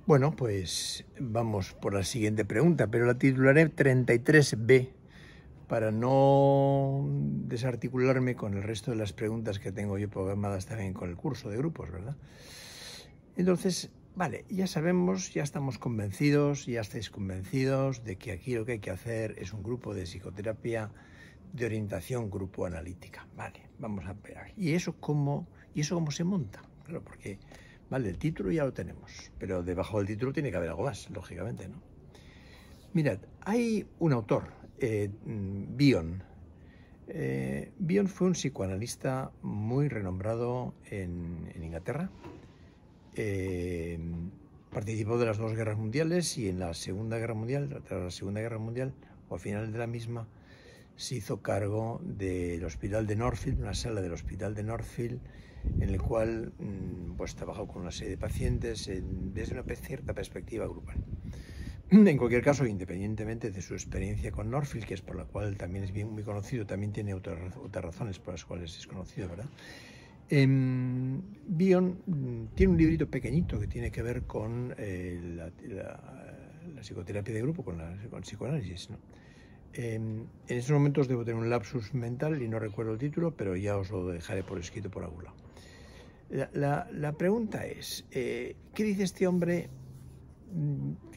Bueno, pues vamos por la siguiente pregunta, pero la titularé 33B para no desarticularme con el resto de las preguntas que tengo yo programadas también con el curso de grupos, ¿verdad? Entonces, vale, ya sabemos, ya estamos convencidos, ya estáis convencidos de que aquí lo que hay que hacer es un grupo de psicoterapia de orientación grupo analítica. Vale, vamos a ver. ¿Y eso cómo se monta? Claro, porque, vale, el título ya lo tenemos, pero debajo del título tiene que haber algo más, lógicamente, ¿no? Mirad, hay un autor, Bion. Bion fue un psicoanalista muy renombrado en Inglaterra. Participó de las dos guerras mundiales y en la Segunda Guerra Mundial, tras la Segunda Guerra Mundial, o al final de la misma, se hizo cargo del hospital de Northfield, una sala del hospital de Northfield, en el cual pues trabajó con una serie de pacientes desde una cierta perspectiva grupal. En cualquier caso, independientemente de su experiencia con Northfield, que es por la cual también es muy conocido, también tiene otras razones por las cuales es conocido, ¿verdad? Bion tiene un librito pequeñito que tiene que ver con la psicoterapia de grupo, con psicoanálisis, ¿no? En estos momentos debo tener un lapsus mental y no recuerdo el título, pero ya os lo dejaré por escrito por algún lado. La pregunta es, ¿qué dice este hombre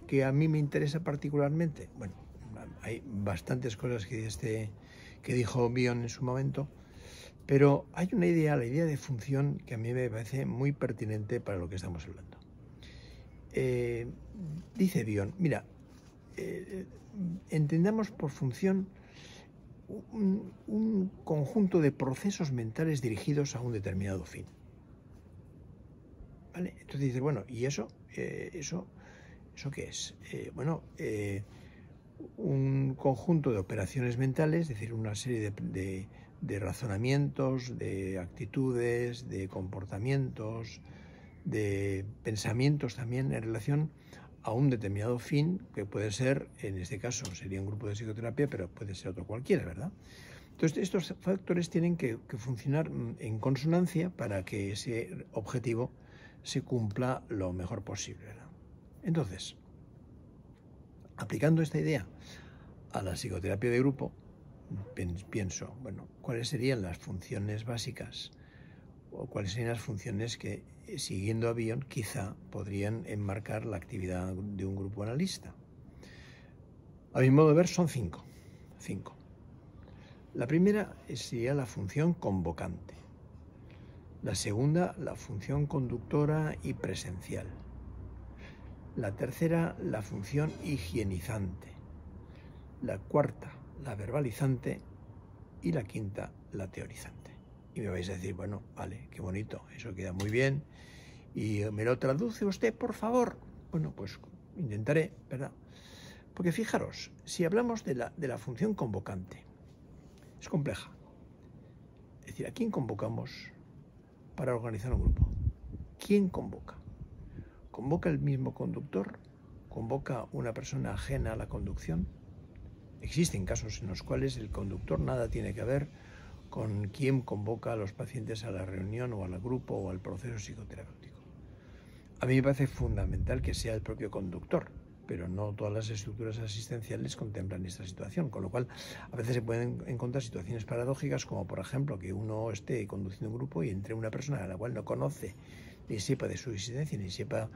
que a mí me interesa particularmente? Bueno, hay bastantes cosas que dijo Bion en su momento, pero hay una idea, la idea de función, que a mí me parece muy pertinente para lo que estamos hablando. Dice Bion, mira, entendamos por función un conjunto de procesos mentales dirigidos a un determinado fin. ¿Vale? Entonces dice, bueno, ¿y eso? ¿Eso qué es? Un conjunto de operaciones mentales, es decir, una serie de razonamientos, de actitudes, de comportamientos, de pensamientos también en relación a un determinado fin, que puede ser, en este caso sería un grupo de psicoterapia, pero puede ser otro cualquiera, ¿verdad? Entonces, estos factores tienen que funcionar en consonancia para que ese objetivo se cumpla lo mejor posible, ¿verdad? Entonces, aplicando esta idea a la psicoterapia de grupo, pienso, bueno, ¿cuáles serían las funciones básicas o cuáles serían las funciones que, siguiendo a Bion, quizá podrían enmarcar la actividad de un grupo analista? A mi modo de ver, son cinco. La primera sería la función convocante. La segunda, la función conductora y presencial. La tercera, la función higienizante. La cuarta, la verbalizante. Y la quinta, la teorizante. Y me vais a decir, bueno, vale, qué bonito, eso queda muy bien. ¿Y me lo traduce usted, por favor? Bueno, pues intentaré, ¿verdad? Porque fijaros, si hablamos de la función convocante, es compleja. Es decir, ¿a quién convocamos para organizar un grupo? ¿Quién convoca? ¿Convoca el mismo conductor? ¿Convoca una persona ajena a la conducción? Existen casos en los cuales el conductor nada tiene que ver con quién convoca a los pacientes a la reunión o al grupo o al proceso psicoterapéutico. A mí me parece fundamental que sea el propio conductor, pero no todas las estructuras asistenciales contemplan esta situación, con lo cual a veces se pueden encontrar situaciones paradójicas, como por ejemplo que uno esté conduciendo un grupo y entre una persona a la cual no conoce, ni sepa de su existencia, ni sepa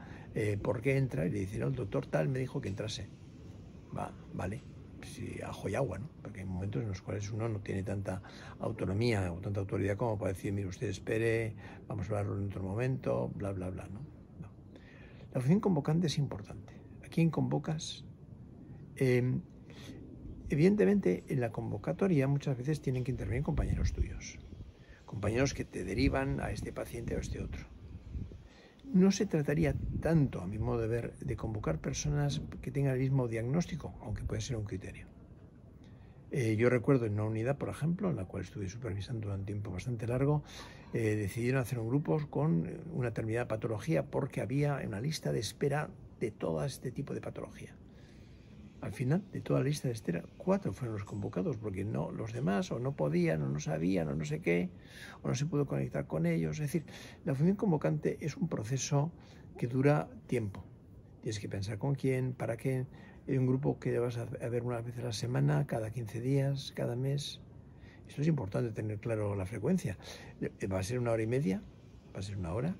por qué entra, y le dice, no, el doctor tal me dijo que entrase. Vale, sí, ajo y agua, ¿no? Porque hay momentos en los cuales uno no tiene tanta autonomía o tanta autoridad como para decir, mire, usted espere, vamos a hablarlo en otro momento, bla, bla, bla, ¿no? La función convocante es importante. ¿A quién convocas? Evidentemente, en la convocatoria muchas veces tienen que intervenir compañeros tuyos, compañeros que te derivan a este paciente o a este otro. No se trataría tanto, a mi modo de ver, de convocar personas que tengan el mismo diagnóstico, aunque puede ser un criterio. Yo recuerdo en una unidad, por ejemplo, en la cual estuve supervisando durante un tiempo bastante largo, decidieron hacer un grupo con una determinada patología porque había una lista de espera de todo este tipo de patología. Al final, de toda la lista de espera, 4 fueron los convocados, porque no, los demás o no podían, o no sabían, o no sé qué, o no se pudo conectar con ellos. Es decir, la función convocante es un proceso que dura tiempo Tienes que pensar con quién, para qué. Hay un grupo que vas a ver una vez a la semana, cada 15 días, cada mes. Esto es importante, tener claro la frecuencia. ¿Va a ser 1 hora y media? ¿Va a ser 1 hora?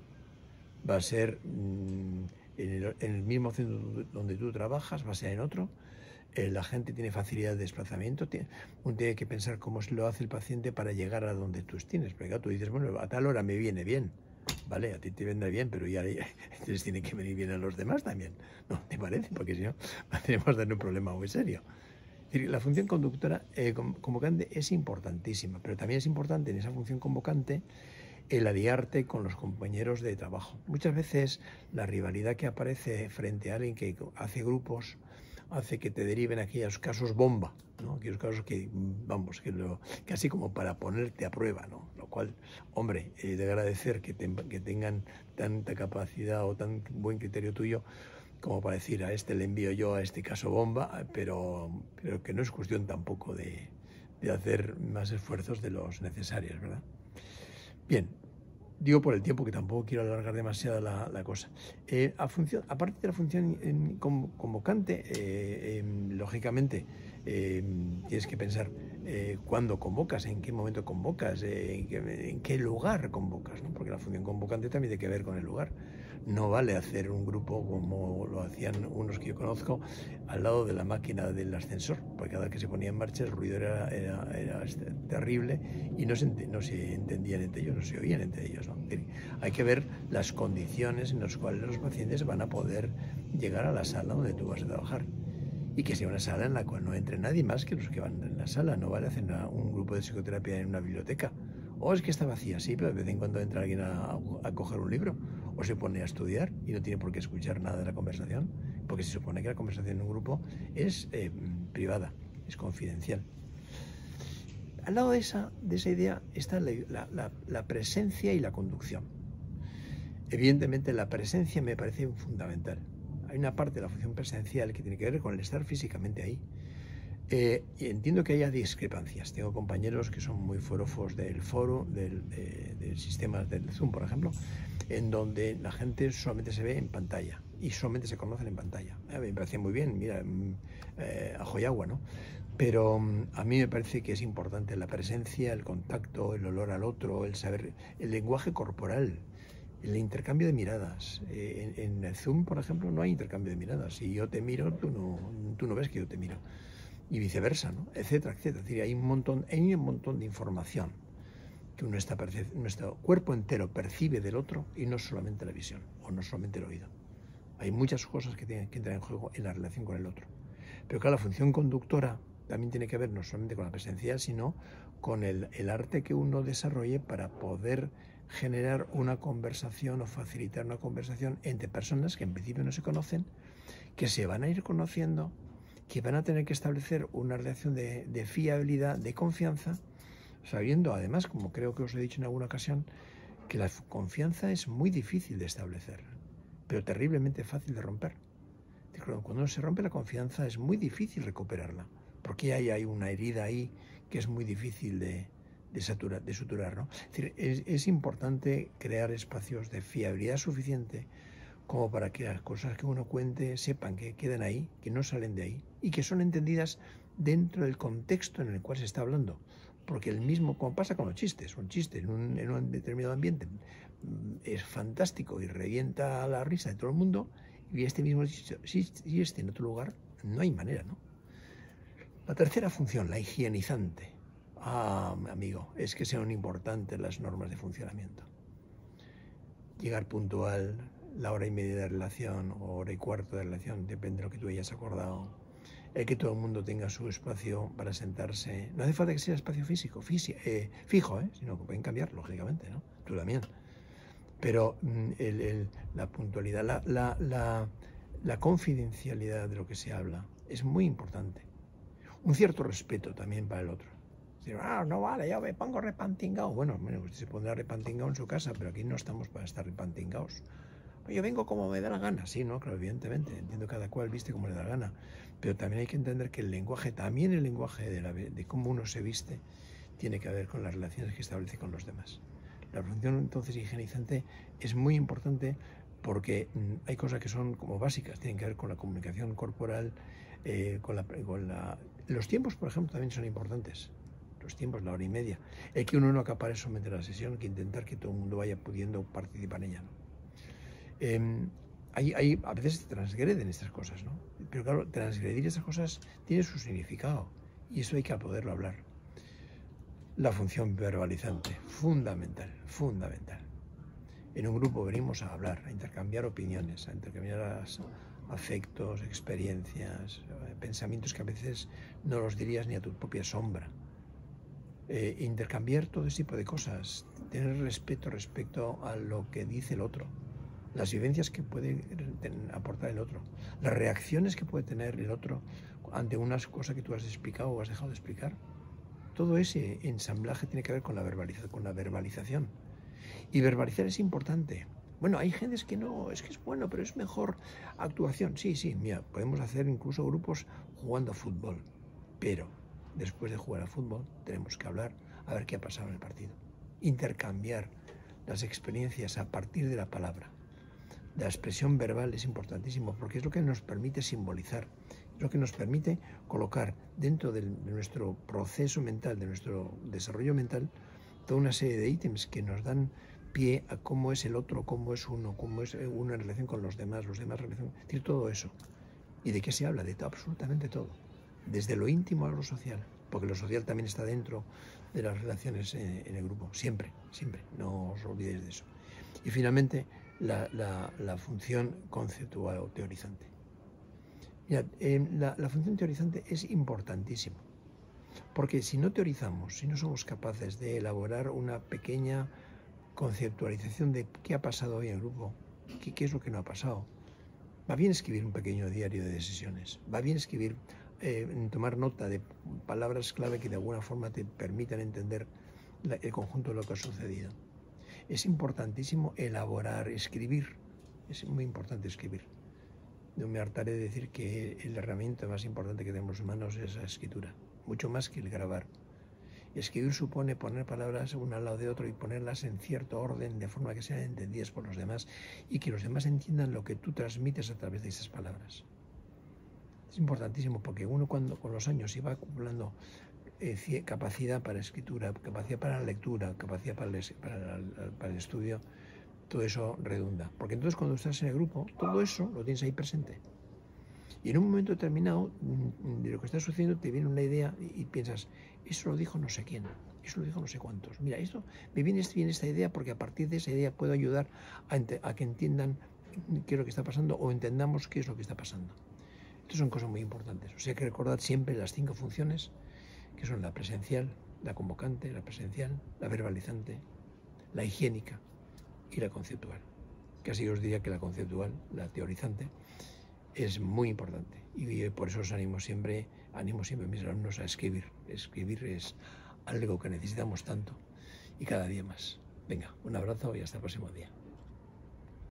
¿Va a ser en el mismo centro donde tú trabajas? ¿Va a ser en otro? La gente tiene facilidad de desplazamiento. Uno tiene que pensar cómo lo hace el paciente para llegar a donde tú tienes. Porque claro, tú dices, bueno, a tal hora me viene bien. Vale, a ti te vendrá bien, pero ya les tiene que venir bien a los demás también. ¿No te parece? Porque si no, tenemos que tener un problema muy serio. Es decir, la función conductora convocante es importantísima, pero también es importante en esa función convocante el aliarte con los compañeros de trabajo. Muchas veces la rivalidad que aparece frente a alguien que hace grupos hace que te deriven aquellos casos bomba, ¿no? Aquellos casos que, vamos, casi como para ponerte a prueba, ¿no? Lo cual, hombre, de agradecer que tengan tanta capacidad o tan buen criterio tuyo como para decir, a este le envío yo a este caso bomba, pero que no es cuestión tampoco de hacer más esfuerzos de los necesarios, ¿verdad? Bien, digo por el tiempo que tampoco quiero alargar demasiado la cosa. Aparte de la función convocante, lógicamente tienes que pensar cuándo convocas, en qué momento convocas, en qué lugar convocas, ¿no? Porque la función convocante también tiene que ver con el lugar. No vale hacer un grupo como lo hacían unos que yo conozco al lado de la máquina del ascensor, porque cada vez que se ponía en marcha el ruido era terrible y no se entendían entre ellos, no se oían entre ellos, ¿no? Hay que ver las condiciones en las cuales los pacientes van a poder llegar a la sala donde tú vas a trabajar. Y que sea una sala en la cual no entre nadie más que los que van en la sala. No vale hacer un grupo de psicoterapia en una biblioteca. O es que está vacía, sí, pero de vez en cuando entra alguien a coger un libro. O se pone a estudiar y no tiene por qué escuchar nada de la conversación. Porque se supone que la conversación en un grupo es privada, es confidencial. Al lado de esa idea está la presencia y la conducción. Evidentemente la presencia me parece fundamental. Hay una parte de la función presencial que tiene que ver con el estar físicamente ahí. Y entiendo que haya discrepancias. Tengo compañeros que son muy forofos del foro, del sistema del Zoom, por ejemplo, en donde la gente solamente se ve en pantalla y solamente se conocen en pantalla. Me parece muy bien, mira, ajo y agua, ¿no? Pero a mí me parece que es importante la presencia, el contacto, el olor al otro, el saber, el lenguaje corporal, el intercambio de miradas. En el Zoom, por ejemplo, no hay intercambio de miradas. Si yo te miro, tú no ves que yo te miro. Y viceversa, ¿no? Etcétera, etcétera. Es decir, hay un montón de información que nuestro cuerpo entero percibe del otro y no solamente la visión o no solamente el oído. Hay muchas cosas que tienen que entrar en juego en la relación con el otro. Pero claro, la función conductora también tiene que ver no solamente con la presencia, sino con el arte que uno desarrolle para poder generar una conversación o facilitar una conversación entre personas que en principio no se conocen, que se van a ir conociendo, que van a tener que establecer una relación de fiabilidad, de confianza, sabiendo además, como creo que os he dicho en alguna ocasión, que la confianza es muy difícil de establecer, pero terriblemente fácil de romper. Cuando uno se rompe la confianza es muy difícil recuperarla, porque hay una herida ahí que es muy difícil de suturar, ¿no? Es decir, es importante crear espacios de fiabilidad suficiente como para que las cosas que uno cuente sepan que quedan ahí, que no salen de ahí y que son entendidas dentro del contexto en el cual se está hablando. Porque el mismo, como pasa con los chistes, un chiste en un determinado ambiente es fantástico y revienta la risa de todo el mundo, y este mismo chiste en otro lugar no hay manera, ¿no? La tercera función, la higienizante. Amigo, es que sean importantes las normas de funcionamiento. Llegar puntual, la hora y media de relación o hora y cuarto de relación, depende de lo que tú hayas acordado. Que todo el mundo tenga su espacio para sentarse. No hace falta que sea espacio fijo, sino que pueden cambiar, lógicamente, ¿no? Tú también. Pero la puntualidad, la confidencialidad de lo que se habla es muy importante. Un cierto respeto también para el otro. No vale, yo me pongo repantingao. Bueno, usted se pondrá repantingao en su casa, pero aquí no estamos para estar repantingaos. Yo vengo como me da la gana, sí, ¿no? Claro, evidentemente, entiendo cada cual viste como le da la gana, pero también hay que entender que el lenguaje de cómo uno se viste tiene que ver con las relaciones que establece con los demás. La función entonces higienizante es muy importante porque hay cosas que son como básicas, tienen que ver con la comunicación corporal, los tiempos, por ejemplo, también son importantes. Los tiempos, la hora y media. El que uno no acapare solamente la sesión, que intentar que todo el mundo vaya pudiendo participar en ella, ¿no? A veces transgreden estas cosas, ¿no? Pero claro, transgredir estas cosas tiene su significado y eso hay que poderlo hablar. La función verbalizante, fundamental, fundamental. En un grupo venimos a hablar, a intercambiar opiniones, a intercambiar afectos, experiencias, pensamientos que a veces no los dirías ni a tu propia sombra. Intercambiar todo ese tipo de cosas, tener respeto respecto a lo que dice el otro, las vivencias que puede aportar el otro, las reacciones que puede tener el otro ante una cosa que tú has explicado o has dejado de explicar. Todo ese ensamblaje tiene que ver con la verbalización. Y verbalizar es importante. Bueno, hay gente que no, es que es bueno, pero es mejor actuación. Sí, mira, podemos hacer incluso grupos jugando a fútbol, pero después de jugar a fútbol tenemos que hablar a ver qué ha pasado en el partido. Intercambiar las experiencias a partir de la palabra. La expresión verbal es importantísimo porque es lo que nos permite simbolizar, es lo que nos permite colocar dentro de nuestro proceso mental, de nuestro desarrollo mental, toda una serie de ítems que nos dan pie a cómo es el otro, cómo es uno en relación con los demás relación, es decir, todo eso. ¿Y de qué se habla? De todo, absolutamente todo. Desde lo íntimo a lo social, porque lo social también está dentro de las relaciones en el grupo, siempre, no os olvidéis de eso. Y finalmente, la función conceptual o teorizante. Mirad, la función teorizante es importantísima, porque si no teorizamos, si no somos capaces de elaborar una pequeña conceptualización de qué ha pasado hoy en el grupo, qué es lo que no ha pasado, va bien escribir un pequeño diario de sesiones, va bien escribir, tomar nota de palabras clave que de alguna forma te permitan entender el conjunto de lo que ha sucedido. Es importantísimo elaborar, escribir, es muy importante escribir. No me hartaré de decir que la herramienta más importante que tenemos en manos es la escritura, mucho más que el grabar. Escribir supone poner palabras una al lado de otro y ponerlas en cierto orden de forma que sean entendidas por los demás y que los demás entiendan lo que tú transmites a través de esas palabras. Es importantísimo porque uno cuando con los años iba acumulando capacidad para escritura, capacidad para la lectura, capacidad para el estudio, todo eso redunda. Porque entonces cuando estás en el grupo, todo eso lo tienes ahí presente. Y en un momento determinado de lo que está sucediendo te viene una idea y piensas, eso lo dijo no sé quién, eso lo dijo no sé cuántos. Mira, esto me viene bien esta idea porque a partir de esa idea puedo ayudar a que entiendan qué es lo que está pasando o entendamos qué es lo que está pasando. Estas son cosas muy importantes. O sea que recordad siempre las 5 funciones, que son la presencial, la convocante, la presencial, la verbalizante, la higiénica y la conceptual. Casi os diría que la conceptual, la teorizante, es muy importante y por eso os animo siempre a mis alumnos a escribir. Escribir es algo que necesitamos tanto y cada día más. Venga, un abrazo y hasta el próximo día.